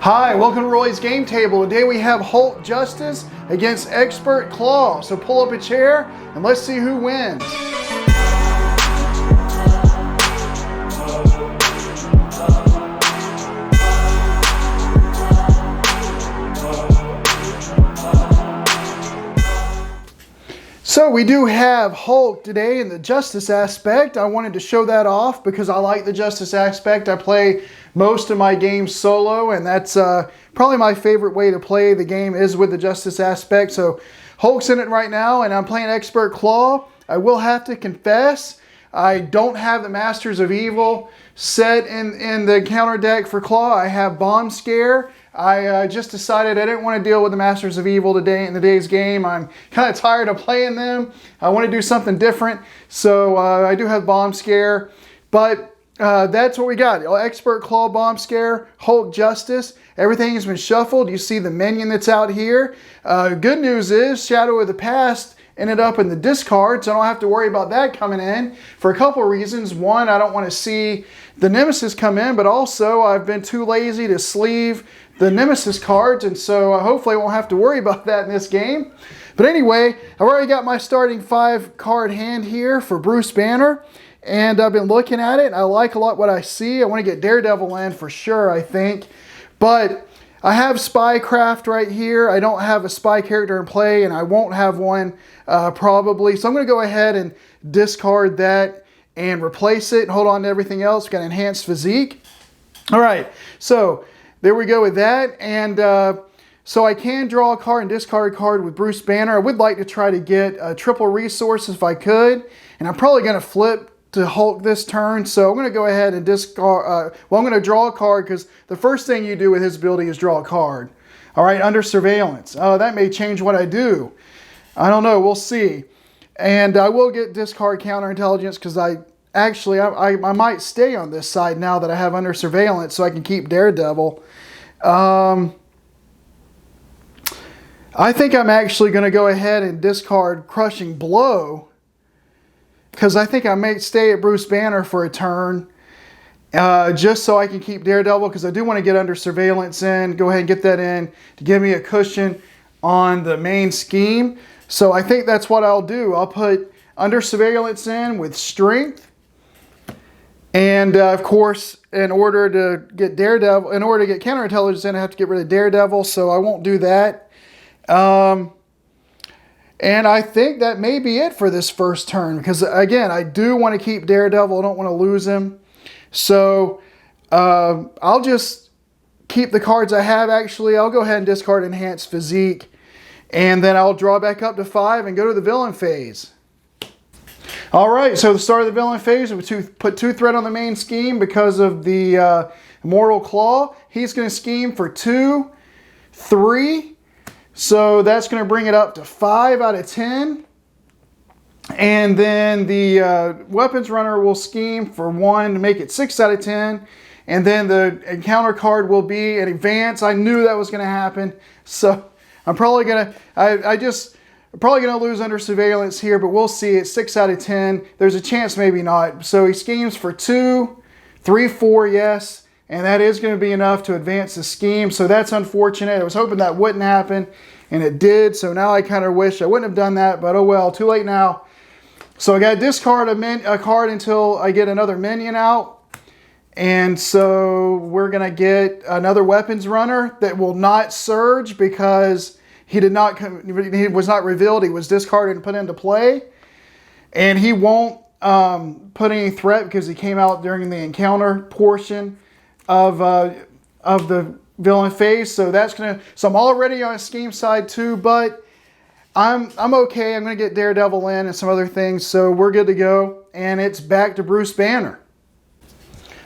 Hi, welcome to Roy's Game Table. Today we have Hulk Justice against Expert Klaw. So pull up a chair and let's see who wins. So we do have Hulk today in the Justice aspect. I wanted to show that off because I like the Justice aspect. I play most of my games solo, and that's probably my favorite way to play the game is with the Justice aspect. So Hulk's in it right now, and I'm playing Expert Klaw. I will have to confess, I don't have the Masters of Evil set in the counter deck for Klaw. I have Bomb Scare. I just decided I didn't want to deal with the Masters of Evil today in today's game. I'm kind of tired of playing them. I want to do something different. So I do have Bomb Scare. But that's what we got. Expert Klaw, Bomb Scare, Hulk Justice. Everything has been shuffled. You see the minion that's out here. Good news is Shadow of the Past ended up in the discard, so I don't have to worry about that coming in for a couple of reasons. One, I don't want to see the Nemesis come in, but also I've been too lazy to sleeve the Nemesis cards, and so hopefully I won't have to worry about that in this game. But anyway, I've already got my starting 5-card hand here for Bruce Banner, and I've been looking at it, and I like a lot what I see. I want to get Daredevil in for sure, I think. But I have Spycraft right here. I don't have a spy character in play, and I won't have one probably. So I'm going to go ahead and discard that and replace it and hold on to everything else. We've got Enhanced Physique. All right, so there we go with that. And so I can draw a card and discard a card with Bruce Banner. I would like to try to get triple resources if I could. And I'm probably going to flip to Hulk this turn. So I'm going to go ahead and discard. Well, I'm going to draw a card because the first thing you do with his ability is draw a card. All right, under surveillance. Oh, that may change what I do. I don't know. We'll see. And I will get discard counterintelligence because I might stay on this side now that I have under surveillance so I can keep Daredevil. I think I'm actually going to go ahead and discard Crushing Blow because I think I may stay at Bruce Banner for a turn just so I can keep Daredevil because I do want to get under surveillance in. Go ahead and get that in to give me a cushion on the main scheme. So I think that's what I'll do. I'll put under surveillance in with strength. And of course, in order to get counterintelligence in, I have to get rid of Daredevil. So I won't do that. And I think that may be it for this first turn. Because again, I do want to keep Daredevil. I don't want to lose him. So I'll just keep the cards I have. Actually, I'll go ahead and discard Enhanced Physique. And then I'll draw back up to 5 and go to the villain phase. All right, so the start of the villain phase, we put 2 threat on the main scheme because of the Immortal Klaw. He's going to scheme for 2, 3. So that's going to bring it up to 5 out of 10. And then the weapons runner will scheme for 1 to make it 6 out of 10. And then the encounter card will be an advance. I knew that was going to happen. So I'm probably going to, I'm probably going to lose under surveillance here, but we'll see. It's 6 out of 10. There's a chance maybe not. So he schemes for 2, 3, 4, yes. And that is going to be enough to advance the scheme. So that's unfortunate. I was hoping that wouldn't happen, and it did. So now I kind of wish I wouldn't have done that, but oh well, too late now. So I got to discard a card until I get another minion out. And so we're going to get another weapons runner that will not surge because he was not revealed. He was discarded and put into play. And he won't put any threat because he came out during the encounter portion of the villain phase. So that's going to, so I'm already on a scheme side too, but I'm okay. I'm going to get Daredevil in and some other things. So we're good to go. And it's back to Bruce Banner.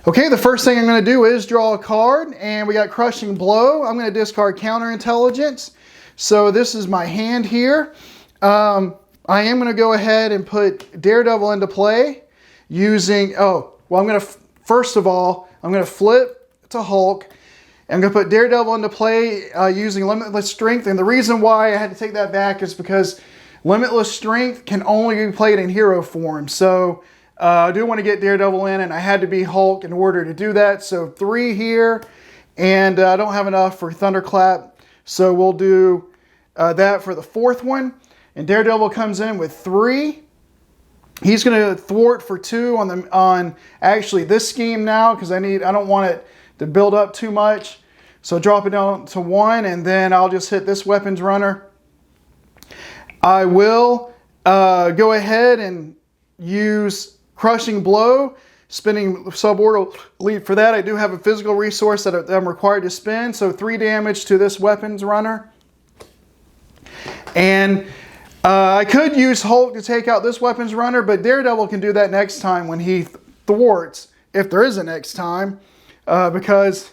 Okay, the first thing I'm going to do is draw a card, and we got Crushing Blow. I'm going to discard Counterintelligence. So this is my hand here. I am going to go ahead and put Daredevil into play using, first of all, I'm going to flip to Hulk. I'm going to put Daredevil into play using Limitless Strength. And the reason why I had to take that back is because Limitless Strength can only be played in hero form. So I do want to get Daredevil in, and I had to be Hulk in order to do that. So 3 here And I don't have enough for Thunderclap, so we'll do that for the fourth one. And Daredevil comes in with 3. He's going to thwart for 2 on actually this scheme now, because I don't want it to build up too much. So drop it down to 1, and then I'll just hit this weapons runner. I will go ahead and use Crushing Blow, spinning Suborbital Leap for that. I do have a physical resource that I'm required to spend, so 3 damage to this weapons runner. And I could use Hulk to take out this weapons runner, but Daredevil can do that next time when he thwarts, if there is a next time, because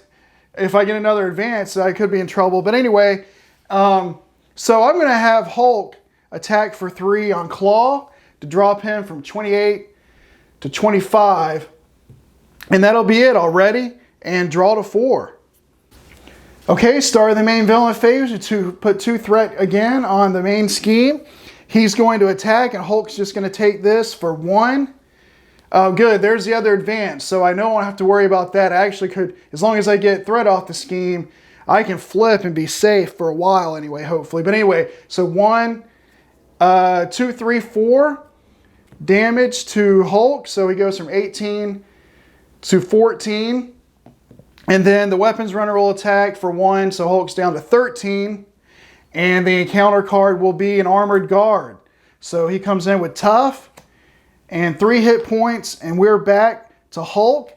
if I get another advance, I could be in trouble. But anyway, so I'm going to have Hulk attack for 3 on Klaw to drop him from 28 to 25. And that'll be it already. And draw to 4. Okay, start of the main villain phase to put 2 threat again on the main scheme. He's going to attack, and Hulk's just going to take this for 1. Oh, good. There's the other advance, so I don't have to worry about that. I actually could, as long as I get threat off the scheme, I can flip and be safe for a while anyway, hopefully. But anyway, so 1, 2, 3, 4 damage to Hulk. So he goes from 18 to 14. And then the weapons runner will attack for 1, so Hulk's down to 13. And the encounter card will be an armored guard. So he comes in with tough and 3 hit points, and we're back to Hulk.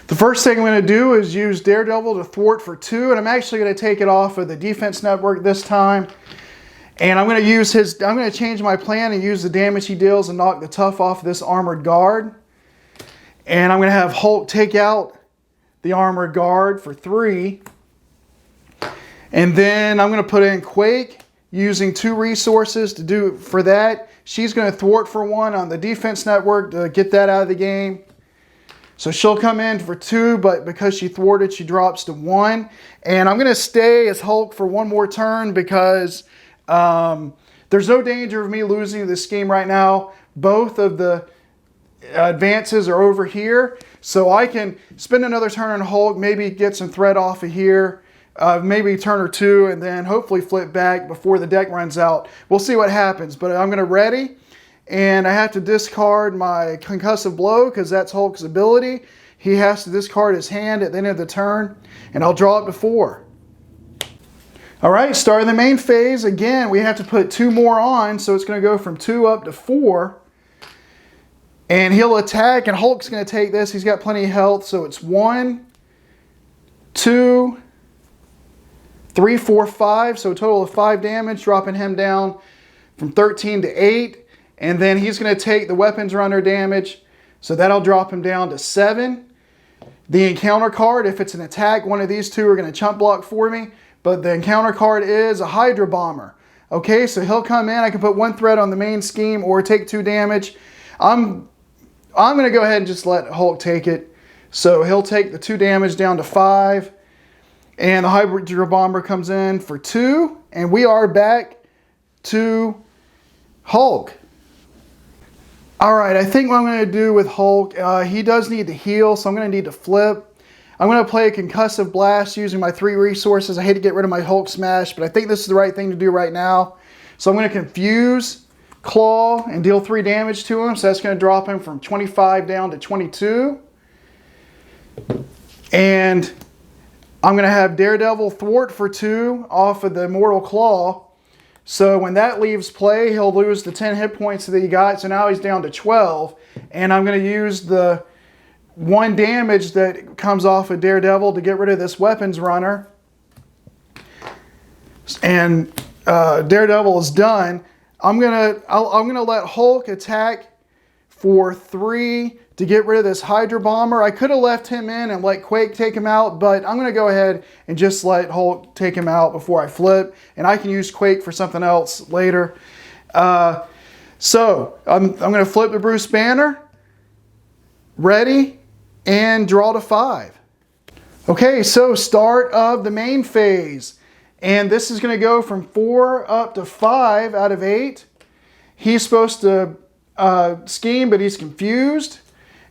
The first thing I'm going to do is use Daredevil to thwart for 2, and I'm actually going to take it off of the defense network this time. And I'm going to change my plan and use the damage he deals and knock the tough off this armored guard. And I'm going to have Hulk take out the armored guard for 3. And then I'm going to put in Quake using 2 resources to do for that. She's going to thwart for 1 on the defense network to get that out of the game. So she'll come in for 2, but because she thwarted, she drops to 1. And I'm going to stay as Hulk for 1 more turn because there's no danger of me losing this scheme right now. Both of the advances are over here. So I can spend another turn on Hulk, maybe get some threat off of here. Maybe turn or 2, and then hopefully flip back before the deck runs out. We'll see what happens, but I'm going to ready, and I have to discard my Concussive Blow because that's Hulk's ability. He has to discard his hand at the end of the turn, and I'll draw it to 4. All right, start of the main phase. Again, we have to put 2 more on, so it's going to go from 2 up to 4. And he'll attack, and Hulk's going to take this. He's got plenty of health, so it's 1, 2, 3, 4, 5, so a total of 5 damage, dropping him down from 13 to 8. And then he's going to take the weapons runner damage, so that'll drop him down to 7. The encounter card, if it's an attack, one of these 2 are going to chump block for me, but the encounter card is a Hydra Bomber. Okay, so he'll come in. I can put 1 threat on the main scheme or take 2 damage. I'm going to go ahead and just let Hulk take it. So he'll take the 2 damage down to 5. And the Hydra Bomber comes in for 2. And we are back to Hulk. Alright, I think what I'm going to do with Hulk, he does need to heal, so I'm going to need to flip. I'm going to play a Concussive Blast using my 3 resources. I hate to get rid of my Hulk Smash, but I think this is the right thing to do right now. So I'm going to confuse Klaw and deal 3 damage to him. So that's going to drop him from 25 down to 22. And I'm going to have Daredevil thwart for 2 off of the Immortal Klaw. So when that leaves play, he'll lose the 10 hit points that he got. So now he's down to 12. And I'm going to use the 1 damage that comes off of Daredevil to get rid of this weapons runner. And Daredevil is done. I'm gonna let Hulk attack for 3 to get rid of this Hydra Bomber. I could have left him in and let Quake take him out, but I'm going to go ahead and just let Hulk take him out before I flip, and I can use Quake for something else later. So I'm going to flip the Bruce Banner, ready, and draw to 5. Okay, so start of the main phase, and this is going to go from 4 up to 5 out of 8. He's supposed to scheme, but he's confused.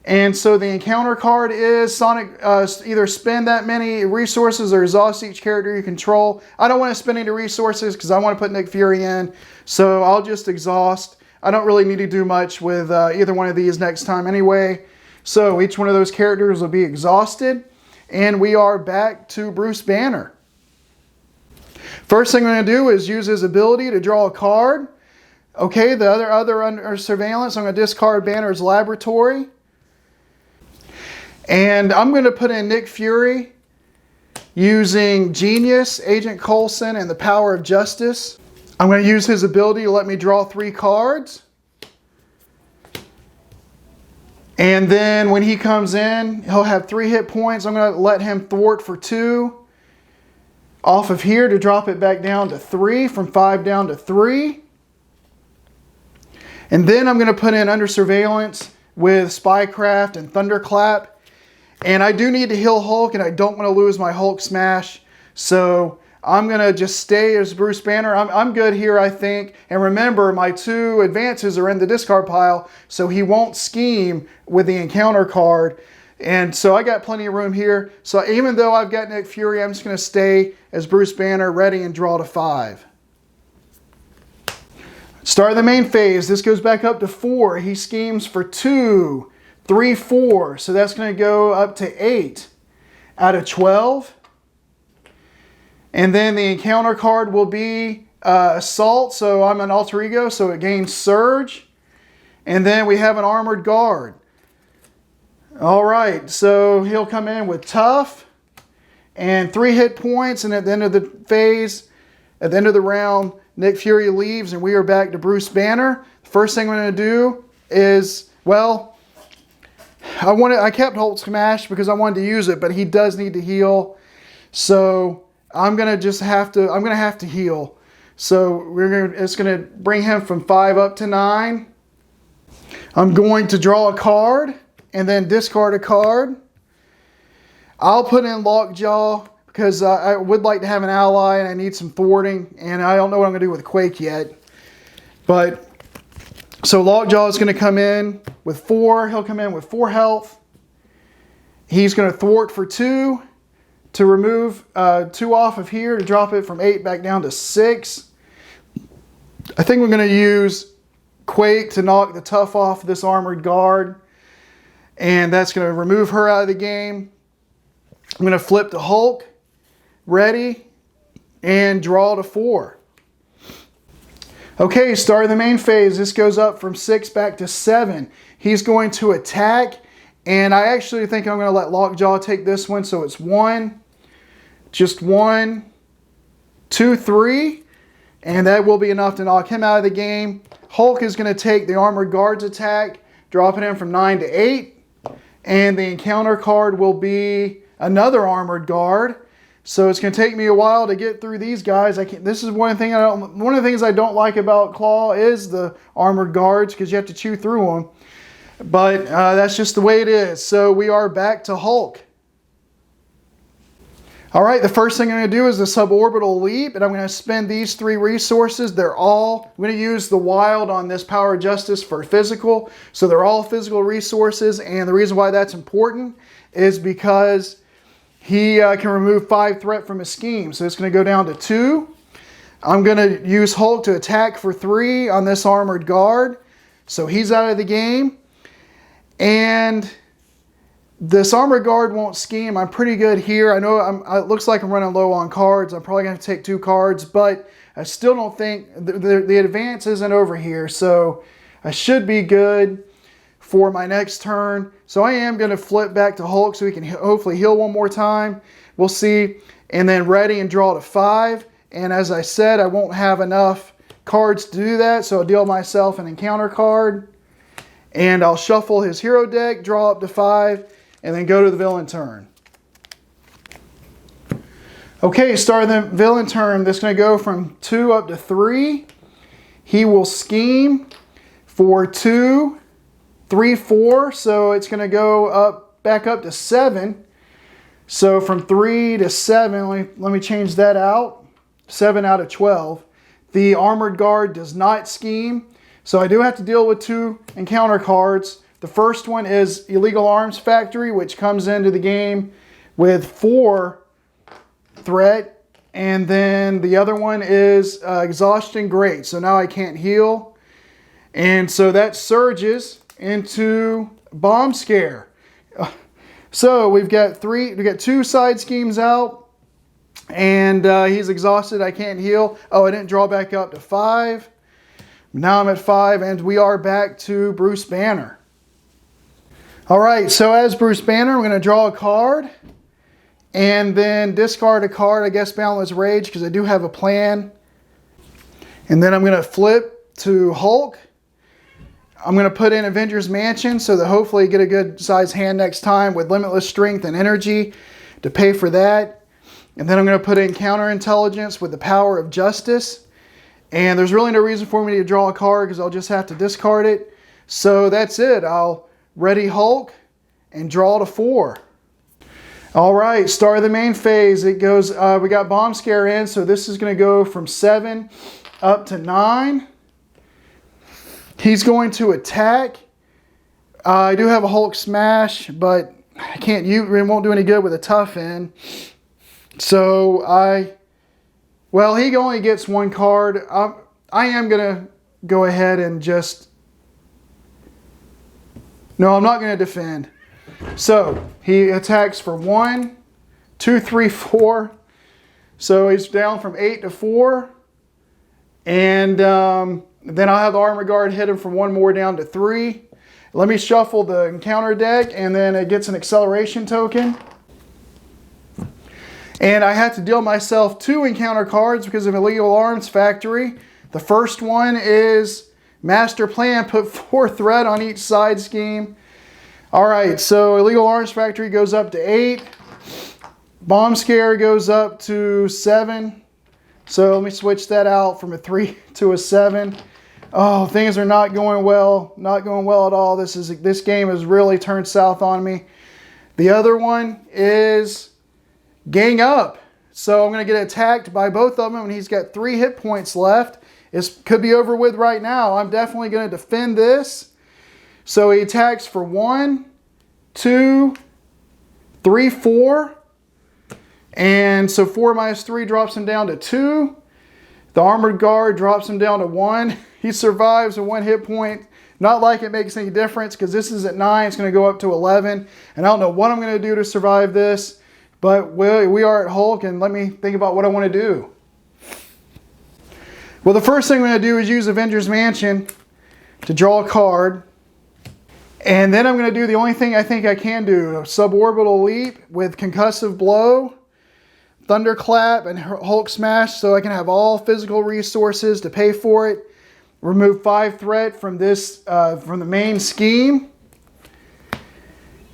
And so the encounter card is Sonic, either spend that many resources or exhaust each character you control. I don't want to spend any resources because I want to put Nick Fury in. So I'll just exhaust. I don't really need to do much with either one of these next time anyway. So each one of those characters will be exhausted. And we are back to Bruce Banner. First thing I'm going to do is use his ability to draw a card. Okay, the other under surveillance, I'm going to discard Banner's Laboratory. And I'm going to put in Nick Fury using Genius, Agent Coulson, and the Power of Justice. I'm going to use his ability to let me draw 3 cards. And then when he comes in, he'll have 3 hit points. I'm going to let him thwart for 2 off of here to drop it back down to 3, from 5 down to 3. And then I'm going to put in under surveillance with Spycraft and Thunderclap. And I do need to heal Hulk, and I don't want to lose my Hulk smash. So I'm going to just stay as Bruce Banner. I'm good here, I think. And remember, my 2 advances are in the discard pile, so he won't scheme with the encounter card. And so I got plenty of room here. So even though I've got Nick Fury, I'm just going to stay as Bruce Banner, ready and draw to 5. Start of the main phase. This goes back up to 4. He schemes for 2, 3, 4. So that's going to go up to 8 out of 12. And then the encounter card will be Assault. So I'm an alter ego, so it gains Surge. And then we have an Armored Guard. All right, so he'll come in with Tough and 3 hit points. And at the end of the phase, at the end of the round, Nick Fury leaves and we are back to Bruce Banner. The first thing I'm going to do is, well, I kept Hulk Smash because I wanted to use it, but he does need to heal. So I'm going to have to heal. So it's going to bring him from 5 up to 9. I'm going to draw a card and then discard a card. I'll put in Lockjaw because I would like to have an ally and I need some thwarting, and I don't know what I'm going to do with Quake yet. But so Lockjaw is going to come in with 4. He'll come in with 4 health. He's going to thwart for 2 to remove 2 off of here to drop it from 8 back down to 6. I think we're going to use Quake to knock the Tough off this Armored Guard. And that's going to remove her out of the game. I'm going to flip to Hulk. Ready. And draw to 4. Okay, start of the main phase. This goes up from 6 back to 7. He's going to attack. And I actually think I'm going to let Lockjaw take this one. So it's 1. Just 1, 2, 3. And that will be enough to knock him out of the game. Hulk is going to take the Armored Guard's attack, dropping him from 9 to 8. And the encounter card will be another Armored Guard. So it's going to take me a while to get through these guys. This is one of the things I don't like about Klaw is the Armored Guards, because you have to chew through them. But that's just the way it is. So we are back to Hulk. All right, the first thing I'm going to do is the Suborbital Leap, and I'm going to spend these 3 resources. I'm going to use the Wild on this Power of Justice for physical. So they're all physical resources, and the reason why that's important is because he can remove 5 threat from his scheme. So it's going to go down to 2. I'm going to use Hulk to attack for 3 on this Armored Guard. So he's out of the game. And this Armored Guard won't scheme. I'm pretty good here. I know it looks like I'm running low on cards. I'm probably going to take 2 cards, but I still don't think the advance isn't over here. So I should be good for my next turn. So I am going to flip back to Hulk so he can hopefully heal one more time. We'll see. And then ready and draw to 5. And as I said, I won't have enough cards to do that. So I'll deal myself an encounter card. And I'll shuffle his hero deck, draw up to 5. And then go to the villain turn. Okay, start the villain turn. This is going to go from 2 up to 3. He will scheme for 2, 3, 4. So it's going to go back up to 7. So from 3 to 7, let me change that out. 7 out of 12. The Armored Guard does not scheme. So I do have to deal with 2 encounter cards. The first one is Illegal Arms Factory, which comes into the game with 4 threat. And then the other one is Exhaustion Great. So now I can't heal. And so that surges into Bomb Scare. So we've got 2 side schemes out. And he's exhausted. I can't heal. Oh, I didn't draw back up to 5. Now I'm at 5, and we are back to Bruce Banner. All right, so as Bruce Banner, I'm going to draw a card and then discard a card, I guess Boundless Rage, because I do have a plan. And then I'm going to flip to Hulk. I'm going to put in Avengers Mansion so that hopefully I get a good size hand next time with Limitless Strength and Energy to pay for that. And then I'm going to put in Counterintelligence with the Power of Justice. And there's really no reason for me to draw a card because I'll just have to discard it. So that's it. I'll ready Hulk and draw to 4. All right, start of the main phase. It goes, we got Bomb Scare in, so this is going to go from 7 up to 9. He's going to attack. I do have a Hulk Smash, but I can't use it. Won't do any good with a tough in. So well, he only gets 1 card. I am going to go ahead and just... No, I'm not going to defend. So he attacks for 1, 2, 3, 4. So he's down from 8 to 4. And then I'll have the Armor Guard hit him for 1 more down to 3. Let me shuffle the encounter deck, and then it gets an acceleration token. And I had to deal myself 2 encounter cards because of Illegal Arms Factory. The first one is Master Plan, put 4 threat on each side scheme. All right, so Illegal Arms Factory goes up to 8. Bomb Scare goes up to 7. So let me switch that out from a 3 to a 7. Oh, things are not going well. Not going well at all. This game has really turned south on me. The other one is Gang Up. So I'm going to get attacked by both of them, and he's got 3 hit points left. It could be over with right now. I'm definitely going to defend this. So he attacks for 1, 2, 3, 4. And so 4 minus 3 drops him down to 2. The Armored Guard drops him down to 1. He survives a 1 hit point. Not like it makes any difference because this is at 9. It's going to go up to 11. And I don't know what I'm going to do to survive this. But we are at Hulk, and let me think about what I want to do. Well, the first thing I'm going to do is use Avengers Mansion to draw a card. And then I'm going to do the only thing I think I can do. Suborbital Leap with Concussive Blow, Thunderclap, and Hulk Smash so I can have all physical resources to pay for it. Remove 5 threat from this from the main scheme.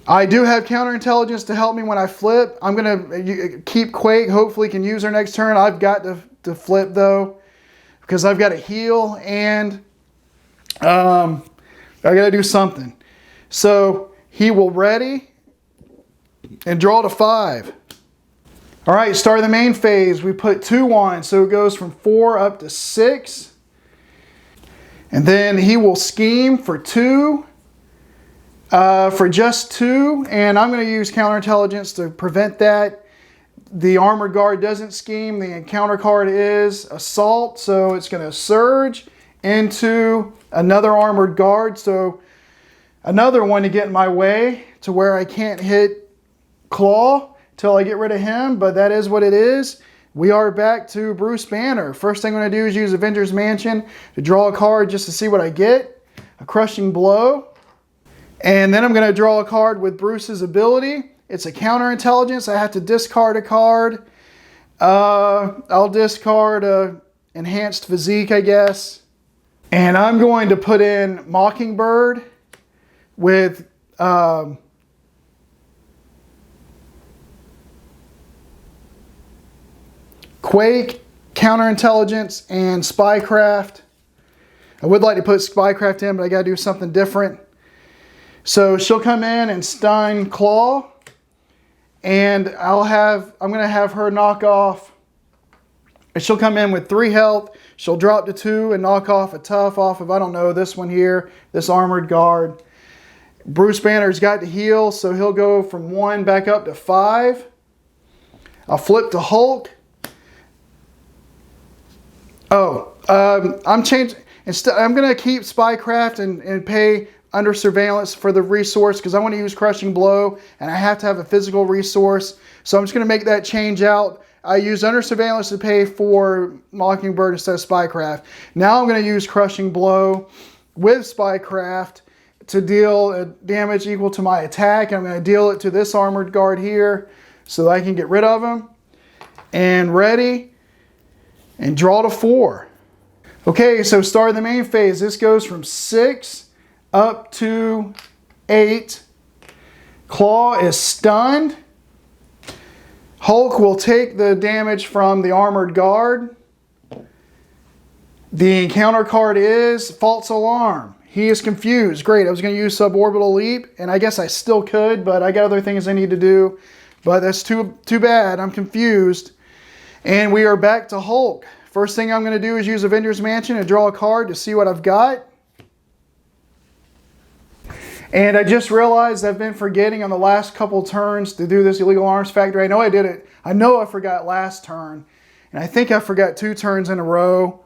I do have Counterintelligence to help me when I flip. I'm going to keep Quake. Hopefully can use her next turn. I've got to flip though, because I've got to heal and I got to do something. So he will ready and draw to 5. All right, start of the main phase. We put 2 on, so it goes from 4 up to 6. And then he will scheme for 2. For just 2, and I'm going to use Counterintelligence to prevent that. The Armored Guard doesn't scheme. The encounter card is Assault, so it's going to surge into another Armored Guard. So another one to get in my way to where I can't hit Klaw till I get rid of him, but that is what it is. We are back to Bruce Banner. First thing I'm going to do is use Avengers Mansion to draw a card just to see what I get. A Crushing Blow. And then I'm going to draw a card with Bruce's ability. It's a Counterintelligence. I have to discard a card. I'll discard Enhanced Physique, I guess. And I'm going to put in Mockingbird with Quake, Counterintelligence, and Spycraft. I would like to put Spycraft in, but I got to do something different. So she'll come in and stun Klaw, and I'm going to have her knock off. She'll come in with 3 health. She'll drop to 2 and knock off a tough off of, I don't know, this one here, this Armored Guard. Bruce Banner's got to heal, so he'll go from 1 back up to 5. I'll flip to Hulk. Oh, I'm changing. Instead, I'm going to keep Spycraft and pay under surveillance for the resource because I want to use Crushing Blow and I have to have a physical resource. So I'm just going to make that change out. I use under surveillance to pay for Mockingbird instead of Spycraft. Now I'm going to use Crushing Blow with Spycraft to deal damage equal to my attack. I'm going to deal it to this armored guard here so that I can get rid of him. And ready. And draw to 4. Okay, so start the main phase. This goes from 6 up to 8. Klaw is stunned. Hulk will take the damage from the armored guard. The encounter card is False Alarm. He is confused. Great, I was going to use Suborbital Leap, and I guess I still could, but I got other things I need to do. But that's too bad. I'm confused. And we are back to Hulk. First thing I'm going to do is use Avengers Mansion and draw a card to see what I've got. And I just realized I've been forgetting on the last couple turns to do this Illegal Arms Factory. I know I did it. I know I forgot last turn. And I think I forgot 2 turns in a row.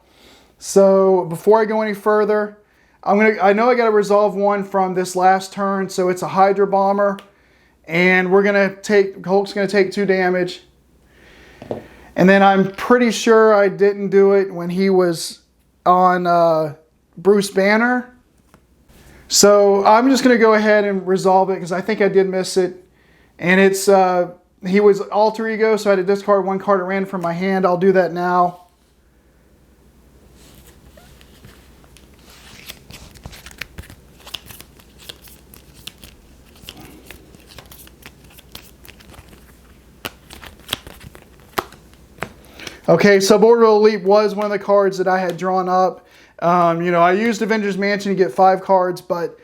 So before I go any further, I know I got to resolve one from this last turn. So it's a Hydra Bomber. And Hulk's going to take 2 damage. And then I'm pretty sure I didn't do it when he was on Bruce Banner. So I'm just going to go ahead and resolve it because I think I did miss it. And it's he was Alter Ego, so I had to discard 1 card at random from my hand. I'll do that now. Okay, Suborbital Leap was one of the cards that I had drawn up. I used Avengers Mansion to get 5 cards, but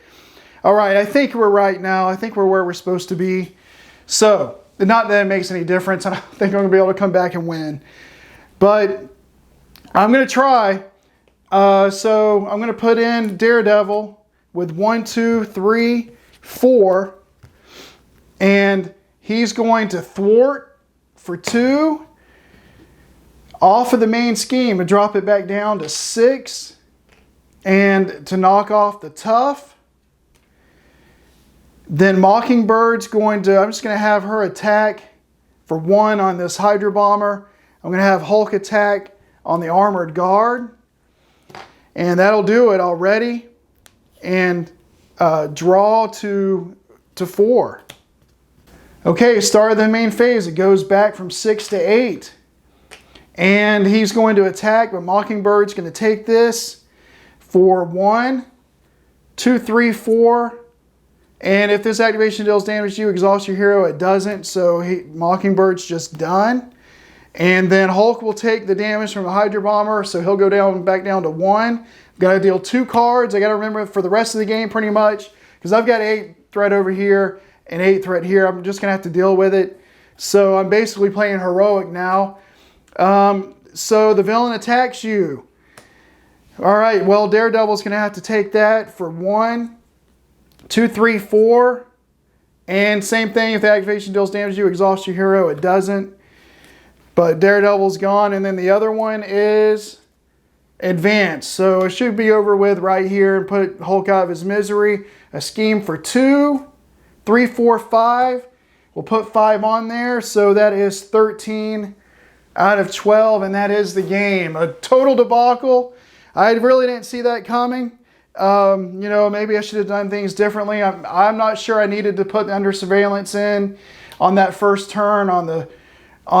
all right, I think we're right now. I think we're where we're supposed to be. So, not that it makes any difference. I don't think I'm going to be able to come back and win. But I'm going to try. So, I'm going to put in Daredevil with 1, 2, 3, 4. And he's going to thwart for 2. Off of the main scheme and drop it back down to 6. And to knock off the tough. Then Mockingbird's I'm just going to have her attack for 1 on this Hydra Bomber. I'm going to have Hulk attack on the armored guard. And that'll do it already. And draw to 4. Okay, start of the main phase. It goes back from 6 to 8. And he's going to attack, but Mockingbird's going to take this for 1, 2, 3, 4. And if this activation deals damage to you, exhaust your hero. It doesn't, so Mockingbird's just done. And then Hulk will take the damage from the Hydra Bomber, so he'll go back down to 1. I've got to deal 2 cards. I got to remember for the rest of the game pretty much, because I've got 8 threat over here and 8 threat here. I'm just going to have to deal with it. So I'm basically playing heroic now. So the villain attacks you. All right, well, Daredevil's going to have to take that for 1, 2, 3, 4. And same thing, if the activation deals damage to you, exhaust your hero. It doesn't. But Daredevil's gone. And then the other one is advance. So it should be over with right here and put Hulk out of his misery. A scheme for 2, 3, 4, 5. We'll put 5 on there. So that is 13 out of 12, and that is the game. A total debacle. I really didn't see that coming. Maybe I should have done things differently. I'm not sure I needed to put under surveillance in on that first turn on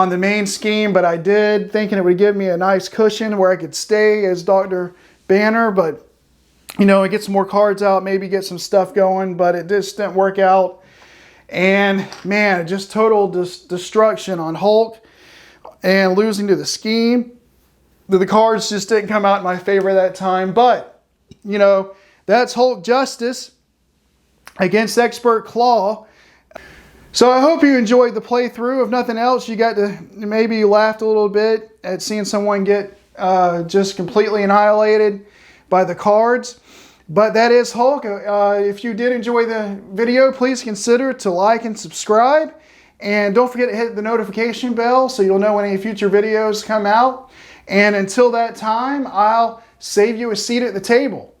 the main scheme, but I did, thinking it would give me a nice cushion where I could stay as Dr. Banner, but and get some more cards out, maybe get some stuff going, but it just didn't work out. And man, just total destruction on Hulk. And losing to the scheme. The cards just didn't come out in my favor that time. But, that's Hulk Justice against Expert Klaw. So I hope you enjoyed the playthrough. If nothing else, maybe you laughed a little bit at seeing someone get just completely annihilated by the cards. But that is Hulk. If you did enjoy the video, please consider to like and subscribe. And don't forget to hit the notification bell so you'll know when any future videos come out. And until that time, I'll save you a seat at the table.